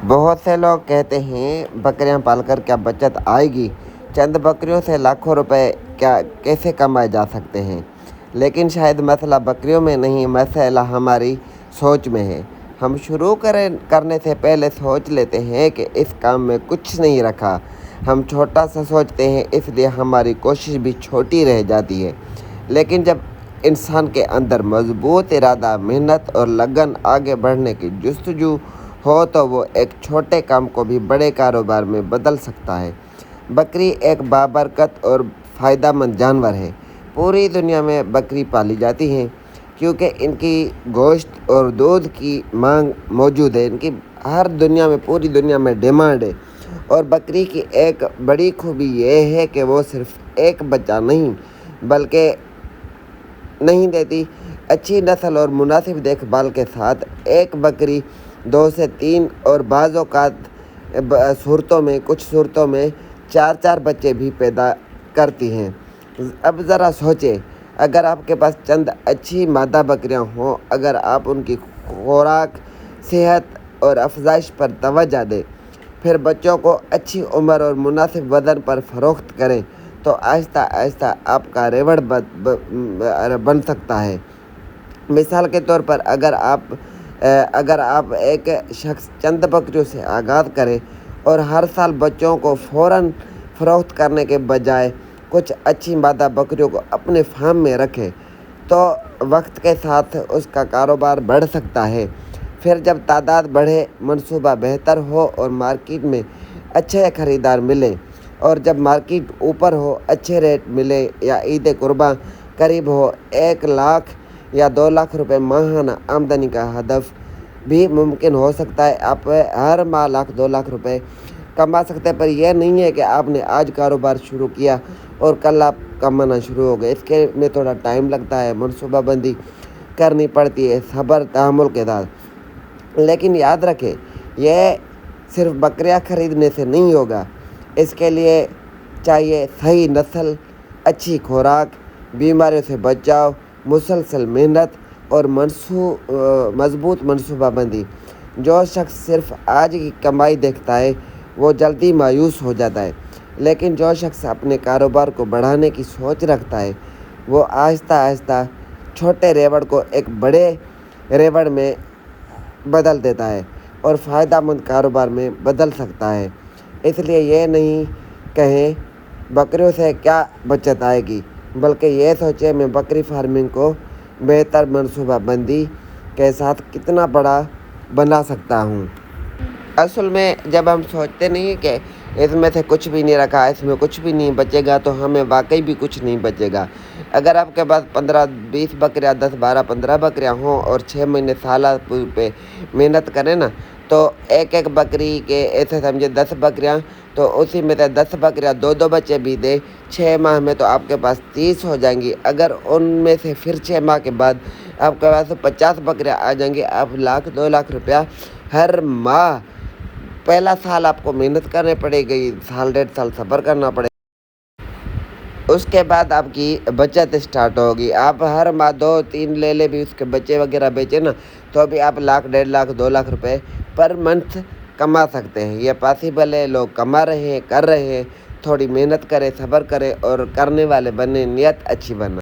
بہت سے لوگ کہتے ہیں بکریاں پال کر کیا بچت آئے گی، چند بکریوں سے لاکھوں روپے کیسے کمائے جا سکتے ہیں۔ لیکن شاید مسئلہ بکریوں میں نہیں، مسئلہ ہماری سوچ میں ہے۔ ہم شروع کرنے سے پہلے سوچ لیتے ہیں کہ اس کام میں کچھ نہیں رکھا۔ ہم چھوٹا سا سوچتے ہیں، اس لیے ہماری کوشش بھی چھوٹی رہ جاتی ہے۔ لیکن جب انسان کے اندر مضبوط ارادہ، محنت اور لگن، آگے بڑھنے کی جستجو ہو تو وہ ایک چھوٹے کام کو بھی بڑے کاروبار میں بدل سکتا ہے۔ بکری ایک بابرکت اور فائدہ مند جانور ہے۔ پوری دنیا میں بکری پالی جاتی ہے کیونکہ ان کی گوشت اور دودھ کی مانگ موجود ہے۔ ان کی پوری دنیا میں ڈیمانڈ ہے۔ اور بکری کی ایک بڑی خوبی یہ ہے کہ وہ صرف ایک بچہ نہیں دیتی۔ اچھی نسل اور مناسب دیکھ بھال کے ساتھ ایک بکری 2 سے 3 اور بعض اوقات کچھ صورتوں میں 4 بچے بھی پیدا کرتی ہیں۔ اب ذرا سوچیں، اگر آپ کے پاس چند اچھی مادہ بکریاں ہوں، اگر آپ ان کی خوراک، صحت اور افزائش پر توجہ دیں، پھر بچوں کو اچھی عمر اور مناسب وزن پر فروخت کریں تو آہستہ آہستہ آپ کا ریوڑ بن سکتا ہے۔ مثال کے طور پر اگر آپ ایک شخص چند بکریوں سے آغاز کرے اور ہر سال بچوں کو فوراً فروخت کرنے کے بجائے کچھ اچھی مادہ بکریوں کو اپنے فارم میں رکھے تو وقت کے ساتھ اس کا کاروبار بڑھ سکتا ہے۔ پھر جب تعداد بڑھے، منصوبہ بہتر ہو اور مارکیٹ میں اچھے خریدار ملیں، اور جب مارکیٹ اوپر ہو، اچھے ریٹ ملے یا عید قرباں قریب ہو، 1 لاکھ یا 2 لاکھ روپے ماہانہ آمدنی کا ہدف بھی ممکن ہو سکتا ہے۔ آپ ہر ماہ 2 لاکھ روپے کما سکتے ہیں، پر یہ نہیں ہے کہ آپ نے آج کاروبار شروع کیا اور کل آپ کمانا شروع ہو گئے۔ اس کے میں تھوڑا ٹائم لگتا ہے، منصوبہ بندی کرنی پڑتی ہے، صبر تحمل کے ساتھ۔ لیکن یاد رکھیں، یہ صرف بکریاں خریدنے سے نہیں ہوگا۔ اس کے لیے چاہیے صحیح نسل، اچھی خوراک، بیماریوں سے بچاؤ، مسلسل محنت اور مضبوط منصوبہ بندی۔ جو شخص صرف آج کی کمائی دیکھتا ہے وہ جلدی مایوس ہو جاتا ہے، لیکن جو شخص اپنے کاروبار کو بڑھانے کی سوچ رکھتا ہے وہ آہستہ آہستہ چھوٹے ریوڑ کو ایک بڑے ریوڑ میں بدل دیتا ہے اور فائدہ مند کاروبار میں بدل سکتا ہے۔ اس لیے یہ نہیں کہیں بکریوں سے کیا بچت آئے گی، بلکہ یہ سوچیں میں بکری فارمنگ کو بہتر منصوبہ بندی کے ساتھ کتنا بڑا بنا سکتا ہوں۔ اصل میں جب ہم سوچتے نہیں کہ اس میں سے کچھ بھی نہیں رکھا، اس میں کچھ بھی نہیں بچے گا، تو ہمیں واقعی بھی کچھ نہیں بچے گا۔ اگر آپ کے پاس 15-20 بکریاں، 10-12-15 بکریاں ہوں اور 6 مہینے سالہ پہ محنت کریں نا، تو ایک بکری کے ایسے سمجھے 10 بکریاں، تو اسی میں سے 10 بکریاں 2 بچے بھی دے، 6 ماہ میں تو آپ کے پاس 30 ہو جائیں گی۔ اگر ان میں سے پھر 6 ماہ کے بعد آپ کے پاس 50 بکریاں آ جائیں گی، آپ 2 لاکھ روپیہ ہر ماہ۔ پہلا سال آپ کو محنت کرنے پڑے گی، 1.5 سال صبر کرنا پڑے گا، اس کے بعد آپ کی بچت اسٹارٹ ہوگی۔ آپ ہر ماہ 2-3 لے بھی اس کے بچے وغیرہ بیچے نا، تو بھی آپ 1 لاکھ، 1.5 لاکھ، 2 لاکھ روپے پر منتھ کما سکتے ہیں۔ یہ پاسبل ہے، لوگ کما رہے ہیں، کر رہے ہیں۔ تھوڑی محنت کریں، صبر کریں اور کرنے والے بنے، نیت اچھی بنا۔